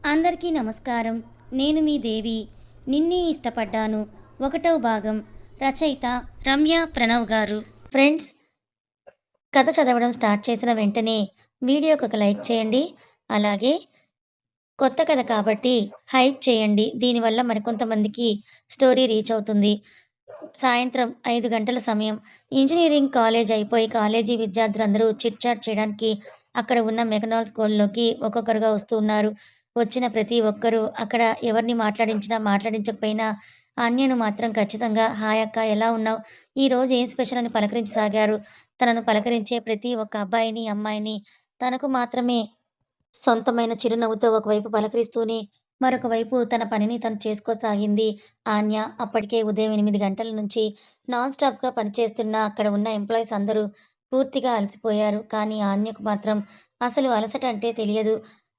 అందరికీ నమస్కారం. నేను మీ దేవి. నిన్నే ఇష్టపడ్డాను. ఒకటవ భాగం. రచయిత రమ్య ప్రణవ్ గారు. ఫ్రెండ్స్, కథ చదవడం స్టార్ట్ చేసిన వెంటనే వీడియోకి ఒక లైక్ చేయండి. అలాగే కొత్త కథ కాబట్టి హైప్ చేయండి. దీనివల్ల మరికొంతమందికి స్టోరీ రీచ్ అవుతుంది. సాయంత్రం 5 గంటల సమయం. ఇంజినీరింగ్ కాలేజ్ అయిపోయి కాలేజీ విద్యార్థులందరూ చిట్ చాట్ చేయడానికి అక్కడ ఉన్న మెకనాల్ స్కూల్‌లోకి ఒక్కొక్కరుగా వస్తూ ఉన్నారు. వచ్చిన ప్రతి ఒక్కరూ అక్కడ ఎవరిని మాట్లాడించినా, మాట్లాడించకపోయినా అన్యను మాత్రం ఖచ్చితంగా "హాయ్ అక్క ఎలా ఉన్నావు? ఈరోజు ఏం స్పెషల్?" అని పలకరించసాగారు. తనను పలకరించే ప్రతి ఒక్క అబ్బాయిని, అమ్మాయిని తనకు మాత్రమే సొంతమైన చిరునవ్వుతో ఒకవైపు పలకరిస్తూనే, మరొక వైపు తన పనిని తను చేసుకోసాగింది ఆన్య. అప్పటికే ఉదయం 8 గంటల నుంచి నాన్ స్టాప్‌గా పనిచేస్తున్న అక్కడ ఉన్న ఎంప్లాయీస్ అందరూ పూర్తిగా అలసిపోయారు. కానీ ఆన్యకు మాత్రం అసలు అలసట అంటే తెలియదు.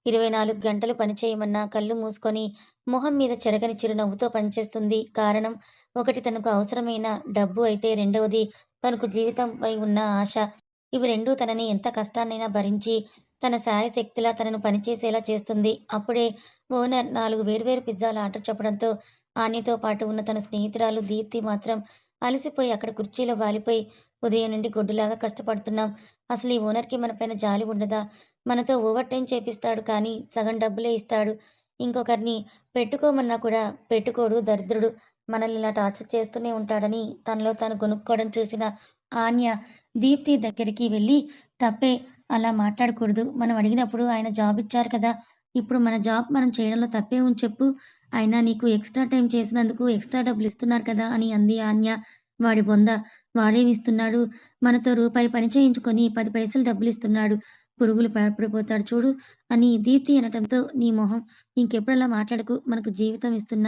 24 గంటలు పనిచేయమన్నా కళ్ళు మూసుకొని, మొహం మీద చెరగని చిరునవ్వుతో పనిచేస్తుంది. కారణం, ఒకటి తనకు అవసరమైన డబ్బు అయితే రెండవది తనకు జీవితంపై ఉన్న ఆశ. ఇవి రెండూ తనని ఎంత కష్టాన్నైనా భరించి తన శాయశక్తులా తనను పనిచేసేలా చేస్తుంది. అప్పుడే ఓనర్ 4 వేర్వేరు పిజ్జాల ఆర్డర్ చెప్పడంతో ఆన్యతో పాటు ఉన్న తన స్నేహితురాలు దీప్తి మాత్రం అలసిపోయి అక్కడ కుర్చీలో వాలిపోయి ఉదయం నుండి గొడ్డులాగా కష్టపడుతున్నాం. అసలు ఈ ఓనర్‌కి మనపైన జాలి ఉండదా? మనతో ఓవర్ టైమ్ చేపిస్తాడు కానీ సగం డబ్బులే ఇస్తాడు. ఇంకొకరిని పెట్టుకోమన్నా కూడా పెట్టుకోడు దరిద్రుడు. మనల్ని ఇలా టార్చర్ చేస్తూనే ఉంటాడని తనలో తాను గొణుక్కోవడం చూసిన ఆన్య దీప్తి దగ్గరికి వెళ్లి, తప్పే, అలా మాట్లాడకూడదు. మనం అడిగినప్పుడు ఆయన జాబ్ ఇచ్చారు కదా! ఇప్పుడు మన జాబ్ మనం చేయడంలో తప్పేముంది చెప్పు? అయినా నీకు ఎక్స్‌ట్రా టైమ్ చేసినందుకు ఎక్స్‌ట్రా డబ్బులిస్తున్నారు కదా! అని అంది ఆన్య. వాడి బొంద! వాడేమిస్తున్నాడు? మనతో రూపాయి పని చేయించుకొని 10 పైసలు డబ్బులిస్తున్నాడు. పురుగులు పడిపోతాడు చూడు అని దీప్తి అనటంతో, నీ మొహం! ఇంకెప్పుడు అలా మాట్లాడకు. మనకు జీవితం ఇస్తున్న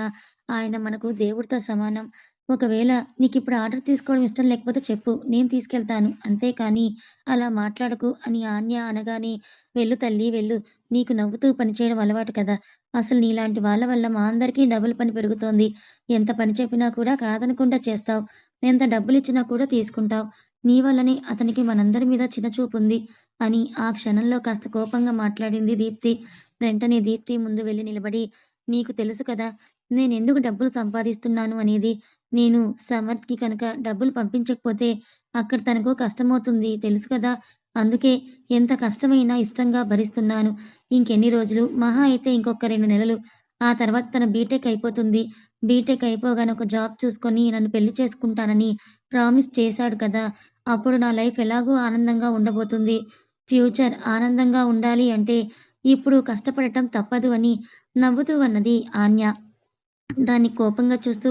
ఆయన మనకు దేవుడితో సమానం. ఒకవేళ నీకిప్పుడు ఆర్డర్ తీసుకోవడం ఇష్టం లేకపోతే చెప్పు. నేను తీసుకెళ్తాను. అంతేకానీ అలా మాట్లాడకు అని ఆన్య అనగానే, వెళ్ళు తల్లీ వెళ్ళు. నీకు నవ్వుతూ పనిచేయడం అలవాటు కదా! అసలు నీలాంటి వాళ్ళ వల్ల మా అందరికీ డబుల్ పని పెరుగుతోంది. ఎంత పని చెప్పినా కూడా కాదనకుండా చేస్తావు. ఎంత డబ్బులిచ్చినా కూడా తీసుకుంటావు. నీ వల్లనే అతనికి మనందరి మీద చిన్నచూపుంది అని ఆ క్షణంలో కాస్త కోపంగా మాట్లాడింది దీప్తి. వెంటనే దీప్తి ముందు వెళ్లి నిలబడి, నీకు తెలుసు కదా! నేనెందుకు డబ్బులు సంపాదిస్తున్నాను అనేది. నేను సమర్థ్‌కి కనుక డబ్బులు పంపించకపోతే అక్కడ తనకు కష్టమవుతుంది తెలుసు కదా! అందుకే ఎంత కష్టమైనా ఇష్టంగా భరిస్తున్నాను. ఇంకెన్ని రోజులు, మహా అయితే ఇంకొక 2 నెలలు. ఆ తర్వాత తన బీటెక్ అయిపోతుంది. బీటెక్ అయిపోగానే ఒక జాబ్ చూసుకొని నన్ను పెళ్లి చేసుకుంటానని ప్రామిస్ చేశాడు కదా! అప్పుడు నా లైఫ్ ఎలాగో ఆనందంగా ఉండబోతుంది. ఫ్యూచర్ ఆనందంగా ఉండాలి అంటే ఇప్పుడు కష్టపడటం తప్పదు అని నవ్వుతూ అన్నది ఆన్య. దాన్ని కోపంగా చూస్తూ,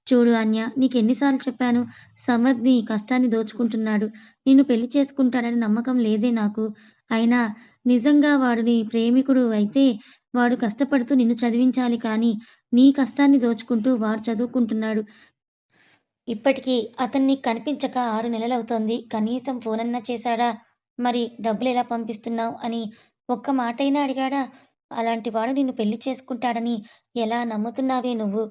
చూడు అన్య, నీకెన్ని సార్లు చెప్పాను? సమద్ నీ కష్టాన్ని దోచుకుంటున్నాడు. నిన్ను పెళ్లి చేసుకుంటాడని నమ్మకం లేదే నాకు. అయినా నిజంగా వాడు నీ ప్రేమికుడు అయితే వాడు కష్టపడుతూ నిన్ను చదివించాలి కానీ, నీ కష్టాన్ని దోచుకుంటూ వాడు చదువుకుంటున్నాడు. ఇప్పటికి అతను నీకు కనిపించక 6 నెలలవుతోంది. కనీసం ఫోనన్నా చేశాడా? మరి డబ్బులెలా పంపిస్తున్నావు అని ఒక్క మాటైనా అడిగాడా? అలాంటి వాడు నిన్ను పెళ్లి చేసుకుంటాడని ఎలా నమ్ముతున్నావే నువ్వు?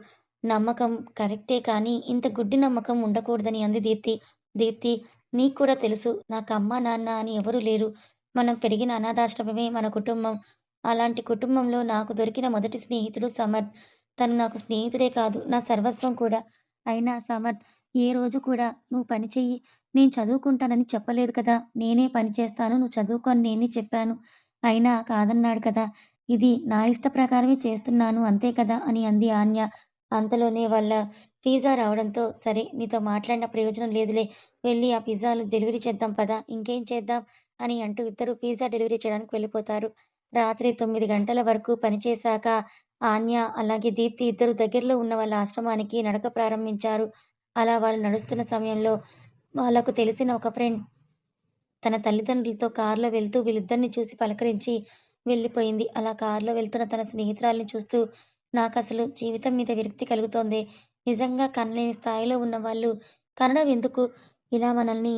నమ్మకం కరెక్టే కానీ ఇంత గుడ్డి నమ్మకం ఉండకూడదని అంది దీప్తి. దీప్తి, నీకు కూడా తెలుసు నాకు అమ్మ, నాన్న అని ఎవరూ లేరు. మనం పెరిగిన అనాథాశ్రమమే మన కుటుంబం. అలాంటి కుటుంబంలో నాకు దొరికిన మొదటి స్నేహితుడు సమర్థ్. తను నాకు స్నేహితుడే కాదు, నా సర్వస్వం కూడా. అయినా సమర్థ్ ఏ రోజు కూడా "నువ్వు పని చెయ్యి, నేను చదువుకుంటానని" చెప్పలేదు కదా! నేనే పని చేస్తాను, నువ్వు చదువుకో అని నేనే చెప్పాను. అయినా కాదన్నాడు కదా! ఇది నా ఇష్ట ప్రకారమే చేస్తున్నాను అంతే కదా! అని అంది ఆన్య. అంతలోనే వాళ్ళ పిజ్జా రావడంతో, సరే నీతో మాట్లాడిన ప్రయోజనం లేదులే. వెళ్ళి ఆ పిజ్జాలు డెలివరీ చేద్దాం పద. ఇంకేం చేద్దాం అని అంటూ ఇద్దరు పిజ్జా డెలివరీ చేయడానికి వెళ్ళిపోతారు. రాత్రి 9 గంటల వరకు పనిచేశాక ఆన్య, అలాగే దీప్తి ఇద్దరు దగ్గరలో ఉన్న వాళ్ళ ఆశ్రమానికి నడక ప్రారంభించారు. అలా వాళ్ళు నడుస్తున్న సమయంలో వాళ్ళకు తెలిసిన ఒక ఫ్రెండ్ తన తల్లిదండ్రులతో కారులో వెళ్తూ వీళ్ళిద్దరిని చూసి పలకరించి వెళ్ళిపోయింది. అలా కారులో వెళ్తున్న తన స్నేహితురాలిని చూస్తూ, నాకసలు జీవితం మీద విరక్తి కలుగుతోందే. నిజంగా కనలేని స్థాయిలో ఉన్నవాళ్ళు కనడం ఎందుకు? ఇలా మనల్ని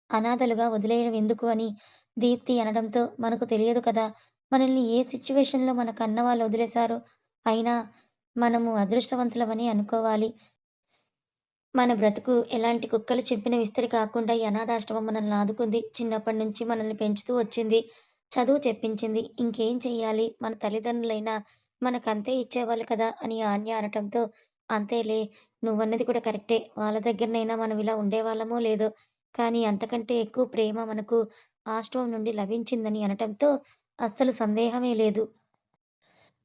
అనాథలుగా వదిలేయడం ఎందుకు అని దీప్తి అనడంతో, మనకు తెలియదు కదా! మనల్ని ఏ సిట్యుయేషన్‌లో మన కన్నవాళ్ళు వదిలేశారో. అయినా మనము అదృష్టవంతులమని అనుకోవాలి. మన బ్రతుకు ఎలాంటి కుక్కలు చింపిన విస్తరి కాకుండా ఈ అనాథాశ్రమం మనల్ని ఆదుకుంది. చిన్నప్పటి నుంచి మనల్ని పెంచుతూ వచ్చింది. చదువు చెప్పించింది. ఇంకేం చెయ్యాలి? మన తల్లిదండ్రులైనా మనకంతే ఇచ్చేవాళ్ళు కదా! అని ఆన్య అనటంతో, అంతేలే నువ్వన్నది కూడా కరెక్టే. వాళ్ళ దగ్గరనైనా మనం ఇలా ఉండేవాళ్ళమో లేదో, కానీ అంతకంటే ఎక్కువ ప్రేమ మనకు ఆశ్రమం నుండి లభించిందని అనటంతో అస్సలు సందేహమే లేదు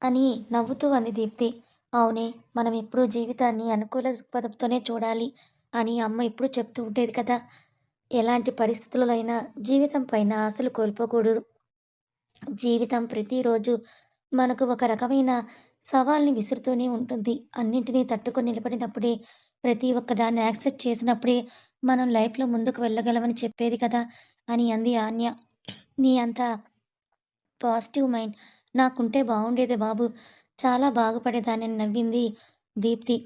అని నవ్వుతూ అంది దీప్తి. అవునే! మనం ఎప్పుడూ జీవితాన్ని అనుకూల దృక్పథంతోనే చూడాలి అని అమ్మ ఎప్పుడూ చెప్తూ ఉండేది కదా! ఎలాంటి పరిస్థితులలో అయినా జీవితం పైన ఆశలు కోల్పోకూడదు. జీవితం ప్రతిరోజు మనకు ఒక రకమైన సవాల్ని విసురుతూనే ఉంటుంది. అన్నింటినీ తట్టుకొని నిలబడినప్పుడే, ప్రతి ఒక్కదాన్ని యాక్సెప్ట్ చేసినప్పుడే మనం లైఫ్‌లో ముందుకు వెళ్ళగలమని చెప్పేది కదా! అని అంది ఆన్య. నీ అంత పాజిటివ్ మైండ్ నాకుంటే బావుండేదే బాబు! చాలా బాగుపడేదాన్నని నవ్వింది దీప్తి.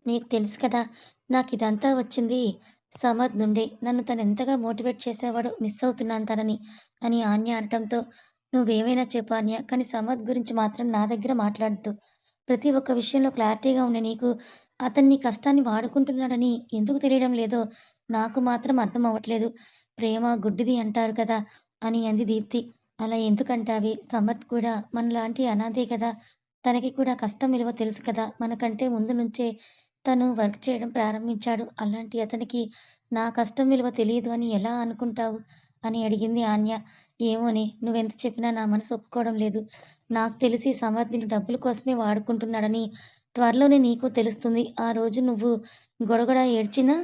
నీకు తెలుసు కదా! నాకిదంతా వచ్చింది సమద్ నుండే. నన్ను తనెంతగా మోటివేట్ చేసేవాడో మిస్ అవుతున్నాను తనని అని ఆన్య అనటంతో, నువ్వేమైనా చెప్పు ఆన్య. కానీ సమద్ గురించి మాత్రం నా దగ్గర మాట్లాడొద్దు. ప్రతి ఒక్క విషయంలో క్లారిటీగా ఉండే నీకు, అతను నీ కష్టాన్ని వాడుకుంటున్నాడని ఎందుకు తెలియడం లేదో నాకు మాత్రం అర్థం అవ్వట్లేదు. ప్రేమ గుడ్డిది అంటారు కదా! అని అంది దీప్తి. అలా ఎందుకంటావే? సమద్ కూడా మనలాంటి అనాథే కదా! తనకి కూడా కష్టం విలువ తెలుసు కదా! మనకంటే ముందు నుంచే తను వర్క్ చేయడం ప్రారంభించాడు. అలాంటి అతనికి నా కష్టం విలువ తెలీదు అని ఎలా అనుకుంటావు? అని అడిగింది ఆన్య. ఏమోనే నువ్వెంత చెప్పినా నా మనసు ఒప్పుకోవడం లేదు. నాకు తెలిసి సమర్థ్ నిన్ను డబ్బుల కోసమే వాడుకుంటున్నాడని త్వరలోనే నీకు తెలుస్తుంది. ఆ రోజు నువ్వు గొడగొడ ఏడ్చినా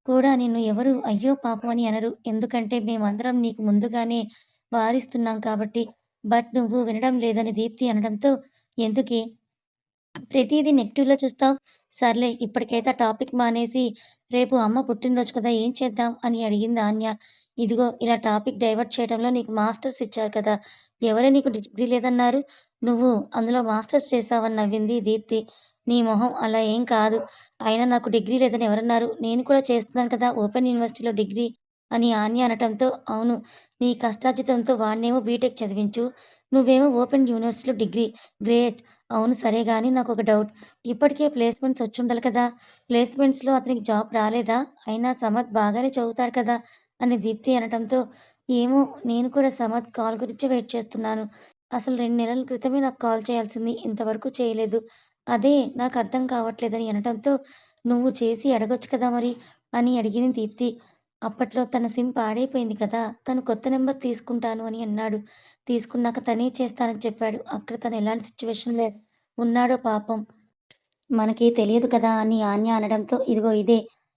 కూడా నిన్ను ఎవరు అయ్యో పాపం అని అనరు. ఎందుకంటే మేమందరం నీకు ముందుగానే వారిస్తున్నాం కాబట్టి. బట్ నువ్వు వినడం లేదని దీప్తి అనడంతో ఎందుకే ప్రతీదీ నెగెటివ్‌లో చూస్తావు? సర్లే ఇప్పటికైతే ఆ టాపిక్ మానేసి, రేపు అమ్మ పుట్టినరోజు కదా! ఏం చేద్దాం? అని అడిగింది ఆన్య. ఇదిగో ఇలా టాపిక్ డైవర్ట్ చేయడంలో నీకు మాస్టర్స్ ఇచ్చారు కదా! ఎవరే నీకు డిగ్రీ లేదన్నారు? నువ్వు అందులో మాస్టర్స్ చేశావని నవ్వింది దీప్తి. నీ మొహం అలా ఏం కాదు. అయినా నాకు డిగ్రీ లేదని ఎవరన్నారు? నేను కూడా చేస్తున్నాను కదా! ఓపెన్ యూనివర్సిటీలో డిగ్రీ అని ఆన్య అనటంతో, అవును. నీ కష్టార్జితంతో వాడినేమో బీటెక్ చదివించు. నువ్వేమో ఓపెన్ యూనివర్సిటీలో డిగ్రీ. గ్రేట్. అవును సరే గానీ నాకొక డౌట్. ఇప్పటికే ప్లేస్‌మెంట్స్ వచ్చుండాలి కదా! ప్లేస్‌మెంట్స్‌లో అతనికి జాబ్ రాలేదా? అయినా సమద్ బాగానే చదువుతాడు కదా! అని దీప్తి అనటంతో, ఏమో నేను కూడా సమద్ కాల్ గురించే వెయిట్ చేస్తున్నాను. అసలు 2 నెలల క్రితమే నాకు కాల్ చేయాల్సింది. ఇంతవరకు చేయలేదు. అదే నాకర్థం కావట్లేదని అనటంతో, నువ్వు చేసి అడగొచ్చు కదా మరి! అని అడిగింది దీప్తి. అప్పట్లో తన సిమ్ పాడైపోయింది కదా! తను కొత్త నంబర్ తీసుకుంటాను అని అన్నాడు. తీసుకున్నాక తనే చేస్తానని చెప్పాడు. అక్కడ తను ఎలాంటి సిట్యుయేషన్‌లో ఉన్నాడో పాపం. మనకి తెలియదు కదా! అని ఆన్య అనడంతో, ఇదిగో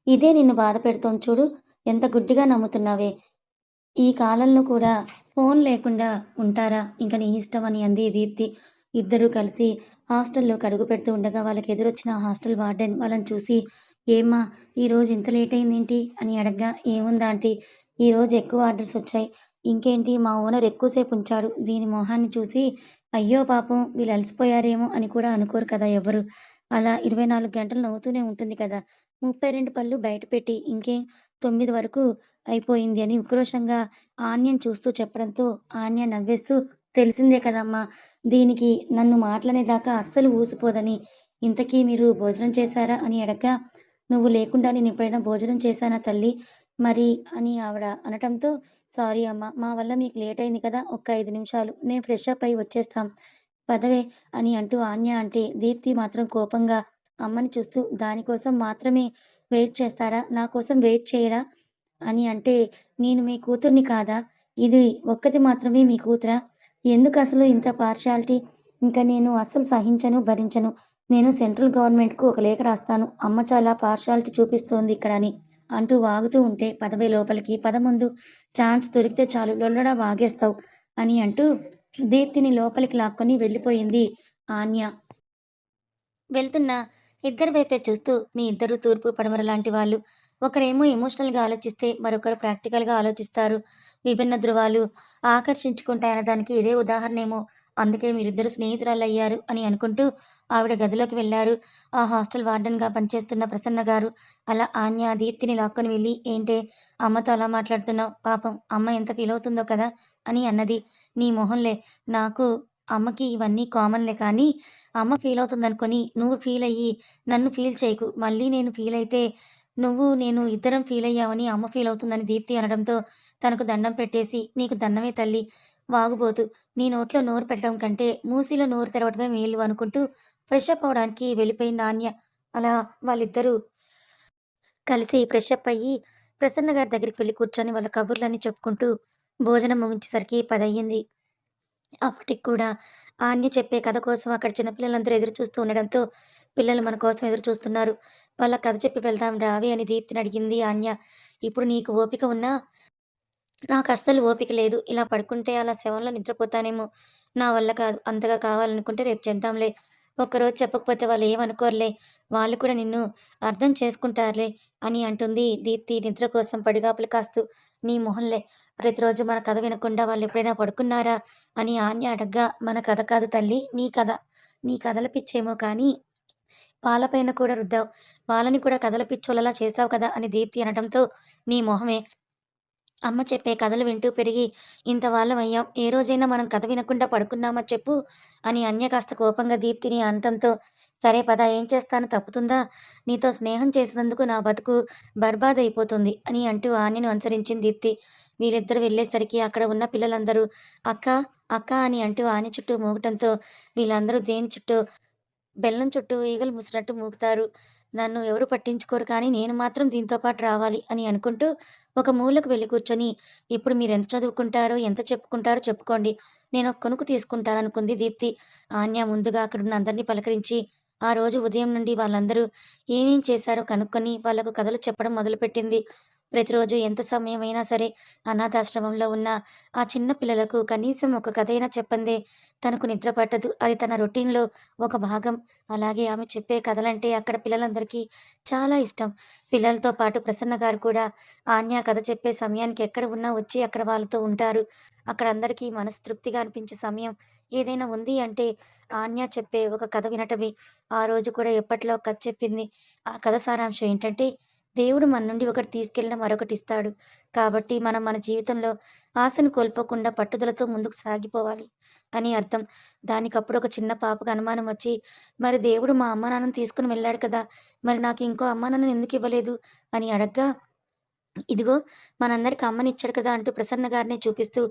ఇదే నిన్ను బాధ పెడుతోంది చూడు. ఎంత గుడ్డిగా నమ్ముతున్నావే. ఈ కాలంలో కూడా ఫోను లేకుండా ఉంటారా? ఇంక నీ ఇష్టం అని అంది దీప్తి. ఇద్దరూ కలిసి హాస్టల్‌లోకి అడుగుపెడుతూ ఉండగా వాళ్ళకెదురొచ్చిన హాస్టల్ వార్డెన్ వాళ్ళని చూసి, "ఏమ్మా! ఈరోజు ఇంత లేట్ అయిందేంటి?" అని అడగ్గా, "ఏముంది ఆంటీ ఈరోజు ఎక్కువ ఆర్డర్స్ వచ్చాయి. ఇంకేంటి మా ఓనర్ ఎక్కువ సేపు ఉంచాడు." దీని మొహాన్ని చూసి, అయ్యో పాపం వీళ్ళు అలసిపోయారేమో అని కూడా అనుకోరు కదా ఎవ్వరు. అలా 24 గంటలు నవ్వుతూనే ఉంటుంది కదా! 32 పళ్ళు బయట పెట్టి ఇంకేం 9 వరకు అయిపోయింది అని ఉక్రోషంగా ఆన్యని చూస్తూ చెప్పడంతో, ఆన్య నవ్వేస్తూ, "తెలిసిందే కదమ్మా! దీనికి నన్ను మాటలనేదాకా అస్సలు ఊసిపోదని. ఇంతకీ మీరు భోజనం చేశారా?" అని అడగ్గా, "నువ్వు లేకుండా నేనెప్పుడైనా భోజనం చేశానా తల్లీ? మరి" అని ఆవిడ అనటంతో, "సారీ అమ్మ! మా వల్ల మీకు లేట్ అయింది కదా! ఒక్క 5 నిమిషాలు మేము ఫ్రెష్ అప్ అయ్యి వచ్చేస్తాం. పదవే" అని అంటూ ఆన్య అంటే, దీప్తి మాత్రం కోపంగా అమ్మని చూస్తూ, "దానికోసం మాత్రమే వెయిట్ చేస్తారా? నా కోసం వెయిట్ చేయరా?" అని అంటే, "నేను మీ కూతురిని కాదా? ఇది ఒక్కతి మాత్రమే మీ కూతురా? ఎందుకసలు ఇంత పార్షియాలిటీ? ఇంక నేను అస్సలు సహించను, భరించను. నేను సెంట్రల్ గవర్నమెంట్‌కు ఒక లేఖ రాస్తాను. అమ్మ చాలా పార్షియాలిటీ చూపిస్తోంది ఇక్కడ" అని అంటూ వాగుతూ ఉంటే, "పదవే లోపలికి, పద ముందు. ఛాన్స్ దొరికితే చాలు లొల్లడా వాగేస్తావు" అని అంటూ దీప్తిని లోపలికి లాక్కొని వెళ్ళిపోయింది ఆన్య. వెళ్తున్న ఇద్దరి వైపే చూస్తూ, మీ ఇద్దరు తూర్పు, పడమర లాంటి వాళ్ళు. ఒకరేమో ఎమోషనల్‌గా ఆలోచిస్తే, మరొకరు ప్రాక్టికల్‌గా ఆలోచిస్తారు. విభిన్న ధృవాలు ఆకర్షించుకుంటాయన్న దానికి ఇదే ఉదాహరణేమో. అందుకే మీరిద్దరు స్నేహితురాళ్ళయ్యారు అని అనుకుంటూ ఆవిడ గదిలోకి వెళ్లారు. ఆ హాస్టల్ వార్డెన్‌గా పనిచేస్తున్న ప్రసన్న గారు. అలా ఆన్య దీప్తిని లాక్కొని వెళ్లి, ఏంటే అమ్మతో అలా మాట్లాడుతున్నావు? పాపం అమ్మ ఎంత ఫీలవుతుందో కదా! అని అన్నది. నీ మొహంలే. నాకు, అమ్మకి ఇవన్నీ కామన్‌లే కానీ అమ్మ ఫీలవుతుందనుకోని నువ్వు ఫీలయ్యి నన్ను ఫీల్ చేయకు. మళ్ళీ నేను ఫీలయితే నువ్వు, నేను ఇద్దరం ఫీలయ్యామని అమ్మ ఫీలవుతుందని దీప్తి అనడంతో తనకు దండం పెట్టేసి, "నీకు దండమే తల్లి. వాగుబోతు నీ నోట్లో నోరు పెట్టడం కంటే మూసీలో నోరు తెరవడమే మేలు అనుకుంటూ ఫ్రెష్ అప్ అవ్వడానికి వెళ్ళిపోయింది ఆన్య. అలా వాళ్ళిద్దరూ కలిసి ఫ్రెష్ అప్ అయ్యి ప్రసన్న గారి దగ్గరికి వెళ్లి కూర్చొని వాళ్ళ కబుర్లన్నీ చెప్పుకుంటూ భోజనం ముగించేసరికి 10 అయ్యింది. అప్పటికి కూడా ఆన్య చెప్పే కథ కోసం అక్కడ చిన్నపిల్లలందరూ ఎదురు చూస్తూ ఉండడంతో, పిల్లలు మన కోసం ఎదురు చూస్తున్నారు. వాళ్ళ కథ చెప్పి వెళ్దాం రావే అని దీప్తిని అడిగింది ఆన్య. ఇప్పుడు నీకు ఓపిక ఉన్నా నాకస్సలు ఓపిక లేదు. ఇలా పడుకుంటే అలా శవంలా నిద్రపోతానేమో. నా వల్ల కాదు. అంతగా కావాలనుకుంటే రేపు చెప్దాంలే. ఒక్కరోజు చెప్పకపోతే వాళ్ళేమనుకోరులే. వాళ్ళు కూడా నిన్ను అర్థం చేసుకుంటారులే అని అంటుంది దీప్తి నిద్ర కోసం పడిగాపులు కాస్తూ. నీ మొహంలే. ప్రతిరోజు మన కథ వినకుండా వాళ్ళెప్పుడైనా పడుకున్నారా? అని ఆన్య అడగ్గా మన కథ కాదు తల్లీ నీ కథ. నీ కథల పిచ్చేమో కానీ వాళ్ళపైన కూడా రుద్దావు. వాళ్ళని కూడా కథల పిచ్చోళ్ళలా చేశావు కదా అని దీప్తి అనడంతో నీ మొహమే. అమ్మ చెప్పే కథలు వింటూ పెరిగి ఇంత వాళ్ళమయ్యాం. ఏ రోజైనా మనం కథ వినకుండా పడుకున్నామా చెప్పు? అని అన్య కాస్త కోపంగా దీప్తిని అనటంతో, సరే పద ఏం చేస్తాను తప్పుతుందా? నీతో స్నేహం చేసినందుకు నా బతుకు బర్బాదయిపోతుంది అని అంటూ ఆన్యను అనుసరించింది దీప్తి. వీళ్ళిద్దరూ వెళ్ళేసరికి అక్కడ ఉన్న పిల్లలందరూ అక్కా, అక్కా అని అంటూ ఆన్య చుట్టూ మూగటంతో వీళ్ళందరూ దేని చుట్టూ బెల్లం చుట్టూ ఈగలు మూసినట్టు మూకుతారు. నన్ను ఎవరు పట్టించుకోరు కానీ నేను మాత్రం దీంతో పాటు రావాలి అని అనుకుంటూ ఒక మూలకు వెళ్లి కూర్చొని, ఇప్పుడు మీరెంత చదువుకుంటారో, ఎంత చెప్పుకుంటారో చెప్పుకోండి. నేనొక కునుకు తీసుకుంటాననుకుంది దీప్తి. ఆన్య ముందుగా అక్కడున్న అందరిని పలకరించి, ఆ రోజు ఉదయం నుండి వాళ్ళందరూ ఏమేం చేశారో కనుక్కొని వాళ్ళకు కథలు చెప్పడం మొదలుపెట్టింది. ప్రతిరోజు ఎంత సమయమైనా సరే అనాథాశ్రమంలో ఉన్న ఆ చిన్న పిల్లలకు కనీసం ఒక కథైనా చెప్పందే తనకు నిద్ర పట్టదు. అది తన రొటీన్‌లో ఒక భాగం. అలాగే ఆమె చెప్పే కథలంటే అక్కడ పిల్లలందరికీ చాలా ఇష్టం. పిల్లలతో పాటు ప్రసన్న గారు కూడా ఆన్య కథ చెప్పే సమయానికి ఎక్కడ ఉన్నా వచ్చి అక్కడ వాళ్ళతో ఉంటారు. అక్కడ అందరికీ మనసు తృప్తిగా అనిపించే సమయం ఏదైనా ఉంది అంటే ఆన్య చెప్పే ఒక కథ వినటమే. ఆ రోజు కూడా ఎప్పట్లో ఒక కథ చెప్పింది. ఆ కథ సారాంశం ఏంటంటే, దేవుడు మన నుండి ఒకటి తీసుకెళ్ళినా మరొకటిస్తాడు. కాబట్టి మనం మన జీవితంలో ఆశను కోల్పోకుండా పట్టుదలతో ముందుకు సాగిపోవాలి అని అర్థం. దానికప్పుడు ఒక చిన్న పాపకు అనుమానం వచ్చి, మరి దేవుడు మా అమ్మానాన్నని తీసుకొని వెళ్ళాడు కదా! మరి నాకు ఇంకో అమ్మానాన్నని ఎందుకివ్వలేదు? అని అడగ్గా, ఇదిగో మనందరికి అమ్మనిచ్చాడు కదా! అంటూ ప్రసన్న గారినే చూపిస్తూ,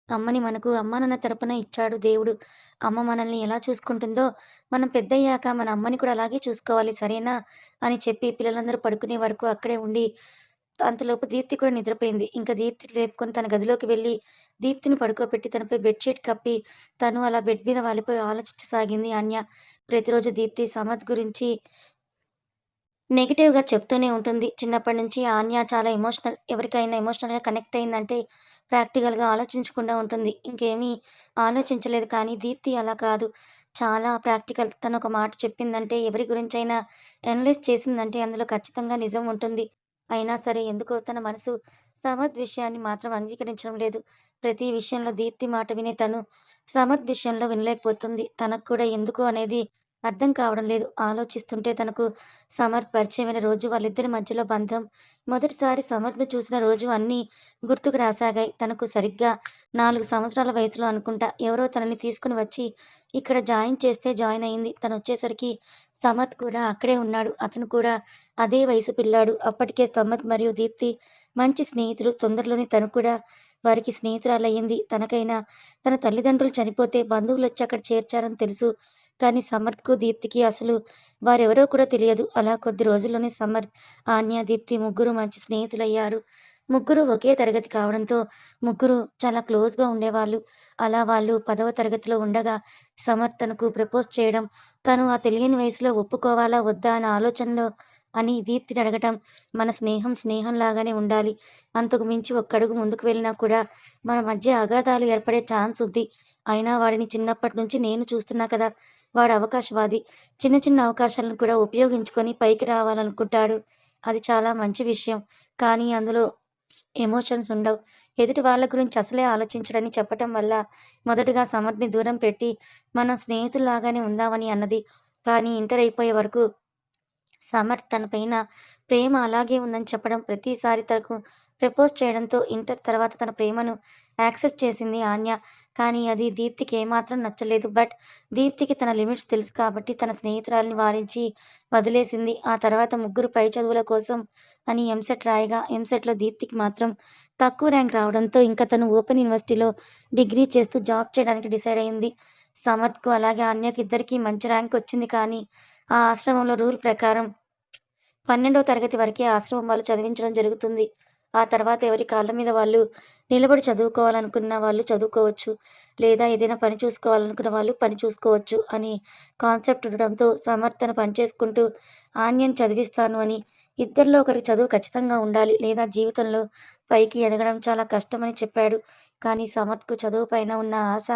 అమ్మని మనకు అమ్మానాన్న తరపున ఇచ్చాడు దేవుడు. అమ్మ మనల్ని ఎలా చూసుకుంటుందో, మనం పెద్దయ్యాక మన అమ్మని కూడా అలాగే చూసుకోవాలి సరేనా? అని చెప్పి పిల్లలందరూ పడుకునే వరకు అక్కడే ఉండి, అంతలోపు దీప్తి కూడా నిద్రపోయింది. ఇంక దీప్తిని లేపుకొని తన గదిలోకి వెళ్ళి, దీప్తిని పడుకోబెట్టి తనపై బెడ్‌షీట్ కప్పి, తను అలా బెడ్ మీద వాలిపోయి ఆలోచించసాగింది అన్య. ప్రతిరోజు దీప్తి సమద్ గురించి నెగెటివ్‌గా చెప్తూనే ఉంటుంది. చిన్నప్పటి నుంచి ఆన్య చాలా ఎమోషనల్. ఎవరికైనా ఎమోషనల్‌గా కనెక్ట్ అయిందంటే ప్రాక్టికల్‌గా ఆలోచించకుండా ఉంటుంది. ఇంకేమీ ఆలోచించలేదు. కానీ దీప్తి అలా కాదు. చాలా ప్రాక్టికల్. తనొక మాట చెప్పిందంటే ఎవరి గురించైనా అనలైజ్ చేసిందంటే అందులో ఖచ్చితంగా నిజం ఉంటుంది. అయినా సరే ఎందుకో తన మనసు సమద్ విషయాన్ని మాత్రం అంగీకరించడం లేదు. ప్రతి విషయంలో దీప్తి మాట వినే తను సమద్ విషయంలో వినలేకపోతుంది. తనకు కూడా ఎందుకు అనేది అర్థం కావడం లేదు. ఆలోచిస్తుంటే తనకు సమర్ పరిచయమైన రోజు వాళ్ళిద్దరి మధ్యలో బంధం, మొదటిసారి సమర్‌ని చూసిన రోజు అన్నీ గుర్తుకు రాసాగాయి. తనకు సరిగ్గా 4 సంవత్సరాల వయసులో అనుకుంటా ఎవరో తనని తీసుకొని వచ్చి ఇక్కడ జాయిన్ చేస్తే జాయిన్ అయింది. తనొచ్చేసరికి సమత్ కూడా అక్కడే ఉన్నాడు. అతను కూడా అదే వయసు పిల్లాడు. అప్పటికే సమత్ మరియు దీప్తి మంచి స్నేహితులు. తొందరలోనే తను కూడా వారికి స్నేహితురాలయ్యింది. తనకైనా తన తల్లిదండ్రులు చనిపోతే బంధువులొచ్చి అక్కడ చేర్చారని తెలుసు. కానీ సమర్థ్‌కు, దీప్తికి అసలు వారెవరో కూడా తెలియదు. అలా కొద్ది రోజుల్లోనే సమర్థ్, ఆన్య, దీప్తి ముగ్గురు మంచి స్నేహితులయ్యారు. ముగ్గురు ఒకే తరగతి కావడంతో ముగ్గురు చాలా క్లోజ్‌గా ఉండేవాళ్ళు. అలా వాళ్ళు 10వ తరగతిలో ఉండగా సమర్థ్ తనకు ప్రపోజ్ చేయడం, తను ఆ తెలియని వయసులో ఒప్పుకోవాలా వద్దా అన్న ఆలోచనలో అని దీప్తిని అడగటం, మన స్నేహం స్నేహంలాగానే ఉండాలి. అంతకు మించి ఒక్కడుగు ముందుకు వెళ్ళినా కూడా మన మధ్య అగాధాలు ఏర్పడే ఛాన్స్ ఉంది. అయినా వాడిని చిన్నప్పటి నుంచి నేను చూస్తున్నా కదా! వాడు అవకాశవాది. చిన్న చిన్న అవకాశాలను కూడా ఉపయోగించుకొని పైకి రావాలనుకుంటాడు. అది చాలా మంచి విషయం. కానీ అందులో ఎమోషన్స్ ఉండవు. ఎదుటి వాళ్ళ గురించి అసలే ఆలోచించడని చెప్పటం వల్ల మొదటగా సమర్థ్‌ని దూరం పెట్టి, మనం స్నేహితుల్లాగానే ఉందామని అన్నది. కానీ ఇంటర్ అయిపోయే వరకు సమర్ తన పైన ప్రేమ అలాగే ఉందని చెప్పడం, ప్రతిసారి తనకు ప్రపోజ్ చేయడంతో ఇంటర్ తర్వాత తన ప్రేమను యాక్సెప్ట్ చేసింది ఆన్య. కానీ అది దీప్తికి ఏమాత్రం నచ్చలేదు. బట్ దీప్తికి తన లిమిట్స్ తెలుసు కాబట్టి తన స్నేహితురాలిని వారించి వదిలేసింది. ఆ తర్వాత ముగ్గురు పై చదువుల కోసం అని ఎంసెట్ రాయగా ఎంసెట్‌లో దీప్తికి మాత్రం తక్కువ ర్యాంక్ రావడంతో ఇంక తను ఓపెన్ యూనివర్సిటీలో డిగ్రీ చేస్తూ జాబ్ చేయడానికి డిసైడ్ అయింది. సమత్‌కు అలాగే అన్యకి ఇద్దరికీ మంచి ర్యాంక్ వచ్చింది. కానీ ఆ ఆశ్రమంలో రూల్ ప్రకారం 12వ తరగతి వరకే ఆశ్రమం వాళ్ళు చదివించడం జరుగుతుంది. ఆ తర్వాత ఎవరి కాళ్ళ మీద వాళ్ళు నిలబడి చదువుకోవాలనుకున్న వాళ్ళు చదువుకోవచ్చు. లేదా ఏదైనా పని చూసుకోవాలనుకున్న వాళ్ళు పని చూసుకోవచ్చు అని కాన్సెప్ట్ ఉండడంతో సమర్థ్ తన పని చేసుకుంటూ ఆన్యని చదివిస్తాను అని, ఇద్దరిలో ఒకరికి చదువు ఖచ్చితంగా ఉండాలి. లేదా జీవితంలో పైకి ఎదగడం చాలా కష్టమని చెప్పాడు. కానీ సమర్థ్‌కు చదువు పైన ఉన్న ఆశ,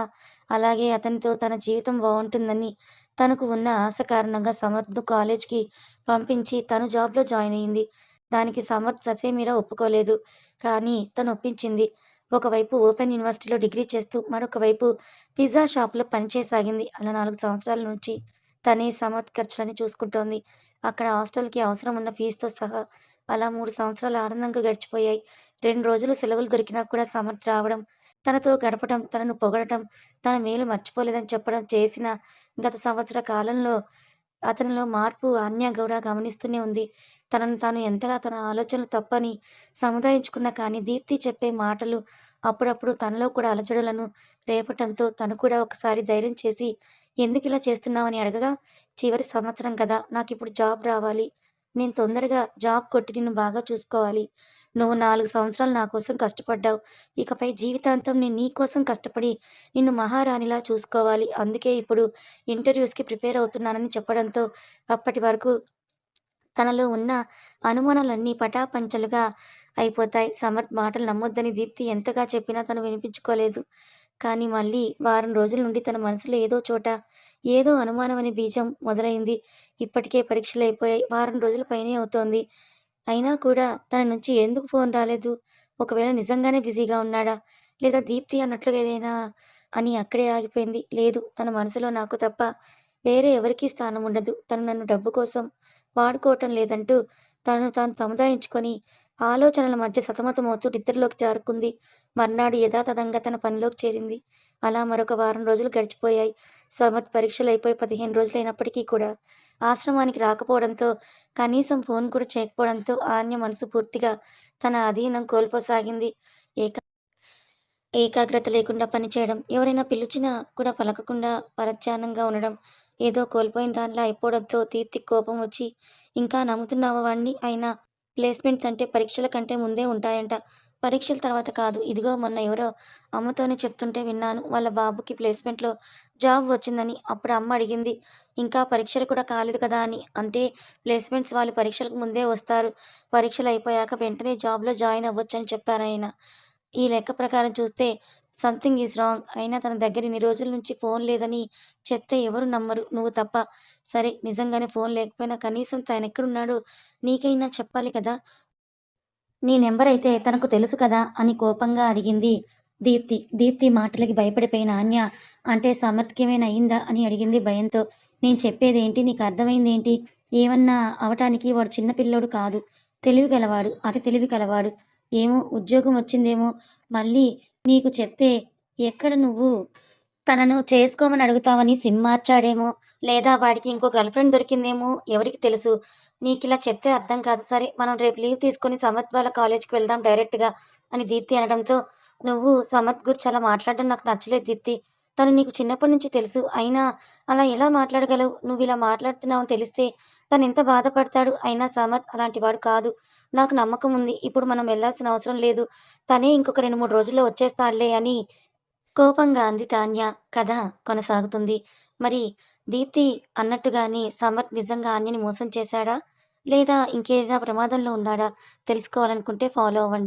అలాగే అతనితో తన జీవితం బావుంటుందని తనకు ఉన్న ఆశ కారణంగా సమర్థ్‌ను కాలేజ్‌కి పంపించి తను జాబ్‌లో జాయిన్ అయింది. దానికి సమర్థ్ ససేమిరా ఒప్పుకోలేదు. కానీ తను ఒప్పించింది. ఒకవైపు ఓపెన్ యూనివర్సిటీలో డిగ్రీ చేస్తూ, మరొక వైపు పిజ్జా షాప్‌లో పనిచేయసాగింది. అలా 4 సంవత్సరాల నుంచి తనే సమర్థ్ ఖర్చులన్నీ చూసుకుంటోంది. అక్కడ హాస్టల్‌కి అవసరం ఉన్న ఫీజుతో సహా. అలా 3 సంవత్సరాలు ఆనందంగా గడిచిపోయాయి. 2 రోజులు సెలవులు దొరికినా కూడా సమర్థ్ రావడం, తనతో గడపడం, తనను పొగడటం, తన మేలు మర్చిపోలేదని చెప్పడం చేసిన గత సంవత్సర కాలంలో అతనిలో మార్పు ఆన్య గూడా గమనిస్తూనే ఉంది. తనను తాను ఎంతగా తన ఆలోచనలు తప్పని సముదాయించుకున్నా కానీ దీప్తి చెప్పే మాటలు అప్పుడప్పుడు తనలో కూడా అలజడులను రేపటంతో తను కూడా ఒకసారి ధైర్యం చేసి ఎందుకిలా చేస్తున్నావని అడగగా, చివరి సంవత్సరం కదా! నాకిప్పుడు జాబ్ రావాలి. నేను తొందరగా జాబ్ కొట్టి నిన్ను బాగా చూసుకోవాలి. నువ్వు 4 సంవత్సరాలు నా కోసం కష్టపడ్డావు. ఇకపై జీవితాంతం నేను నీ కోసం కష్టపడి నిన్ను మహారాణిలా చూసుకోవాలి. అందుకే ఇప్పుడు ఇంటర్వ్యూస్‌కి ప్రిపేర్ అవుతున్నానని చెప్పడంతో అప్పటి వరకు తనలో ఉన్న అనుమానాలన్నీ పటాపంచలుగా అయిపోతాయి. సమర్థ్ మాటలు నమ్మొద్దని దీప్తి ఎంతగా చెప్పినా తను వినిపించుకోలేదు. కానీ మళ్ళీ వారం రోజుల నుండి తన మనసులో ఏదో చోట ఏదో అనుమానం అనే బీజం మొదలైంది. ఇప్పటికే పరీక్షలయిపోయాయి. వారం రోజుల పైనే అవుతోంది. అయినా కూడా తన నుంచి ఎందుకు ఫోన్ రాలేదు? ఒకవేళ నిజంగానే బిజీగా ఉన్నాడా? లేదా దీప్తి అన్నట్లుగా ఏదైనా అని అక్కడే ఆగిపోయింది. లేదు, తన మనసులో నాకు తప్ప వేరే ఎవరికీ స్థానం ఉండదు. తను నన్ను డబ్బు కోసం వాడుకోవటం లేదంటూ తనను తాను సముదాయించుకొని ఆలోచనల మధ్య సతమతమవుతూ నిద్రలోకి జారుకుంది. మర్నాడు యథాతథంగా తన పనిలోకి చేరింది. అలా మరొక వారం రోజులు గడిచిపోయాయి. సమర్థ్ పరీక్షలయిపోయి 15 రోజులైనప్పటికీ కూడా ఆశ్రమానికి రాకపోవడంతో, కనీసం ఫోన్ కూడా చేయకపోవడంతో ఆన్య మనసు పూర్తిగా తన అధీనం కోల్పోసాగింది. ఏక ఏకాగ్రత లేకుండా పనిచేయడం, ఎవరైనా పిలిచినా కూడా పలకకుండా పరధ్యానంగా ఉండడం, ఏదో కోల్పోయిన దానిలా అయిపోవడంతో దీప్తికి కోపం వచ్చి, "ఇంకా నమ్ముతున్నావా వాడిని? అయినా ప్లేస్‌మెంట్స్ అంటే పరీక్షల కంటే ముందే ఉంటాయంట. పరీక్షల తర్వాత కాదు. ఇదిగో మొన్న ఎవరో అమ్మతోనే చెప్తుంటే విన్నాను. వాళ్ళ బాబుకి ప్లేస్‌మెంట్‌లో జాబ్ వచ్చిందని. అప్పుడు అమ్మ అడిగింది, 'ఇంకా పరీక్షలు కూడా కాలేదు కదా' అని. అంటే ప్లేస్‌మెంట్స్ వాళ్ళు పరీక్షలకు ముందే వస్తారు. పరీక్షలు అయిపోయాక వెంటనే జాబ్‌లో జాయిన్ అవ్వొచ్చని చెప్పారాయన. ఈ లెక్క ప్రకారం చూస్తే సంథింగ్ ఈజ్ రాంగ్. అయినా తన దగ్గర ఇన్ని రోజుల నుంచి ఫోన్ లేదని చెప్తే ఎవరు నమ్మరు, నువ్వు తప్ప. సరే, నిజంగానే ఫోన్ లేకపోయినా కనీసం తనెక్కడున్నాడో నీకైనా చెప్పాలి కదా! నీ నెంబరైతే తనకు తెలుసు కదా అని కోపంగా అడిగింది దీప్తి. దీప్తి మాటలకి భయపడిపోయిన ఆన్య, అంటే సమర్థ్‌కేమైనా అయిందా అని అడిగింది భయంతో. నేను చెప్పేదేంటి? నీకు అర్థమైందేంటి? ఏమన్నా అవటానికి వాడు చిన్న పిల్లోడు కాదు. తెలివి గలవాడు. అతి తెలివి కలవాడు. ఏమో ఉద్యోగం వచ్చిందేమో, మళ్ళీ నీకు చెప్తే ఎక్కడ నువ్వు తనను చేసుకోమని అడుగుతావని సిమ్ మార్చాడేమో, లేదా వాడికి ఇంకో గర్ల్ ఫ్రెండ్ దొరికిందేమో ఎవరికి తెలుసు? నీకిలా చెప్తే అర్థం కాదు. సరే, మనం రేపు లీవ్ తీసుకొని సమత్ వాళ్ళ కాలేజ్‌కి వెళ్దాం డైరెక్ట్‌గా అని దీప్తి అనడంతో, నువ్వు సమత్ గురించి అలా మాట్లాడడం నాకు నచ్చలేదు దీప్తి. తను నీకు చిన్నప్పటి నుంచి తెలుసు. అయినా అలా ఎలా మాట్లాడగలవు? నువ్విలా మాట్లాడుతున్నావని తెలిస్తే తనెంత బాధపడతాడు? అయినా సమత్ అలాంటివాడు కాదు. నాకు నమ్మకం ఉంది. ఇప్పుడు మనం వెళ్ళాల్సిన అవసరం లేదు. తనే ఇంకొక 2, 3 రోజుల్లో వచ్చేస్తాడులే అని కోపంగా అంది తాన్య. కథ కొనసాగుతుంది. మరి దీప్తి అన్నట్టుగానే సమర్థ్ నిజంగా ఆన్యని మోసం చేశాడా? లేదా ఇంకేదైనా ప్రమాదంలో ఉన్నాడా? తెలుసుకోవాలనుకుంటే ఫాలో అవ్వండి.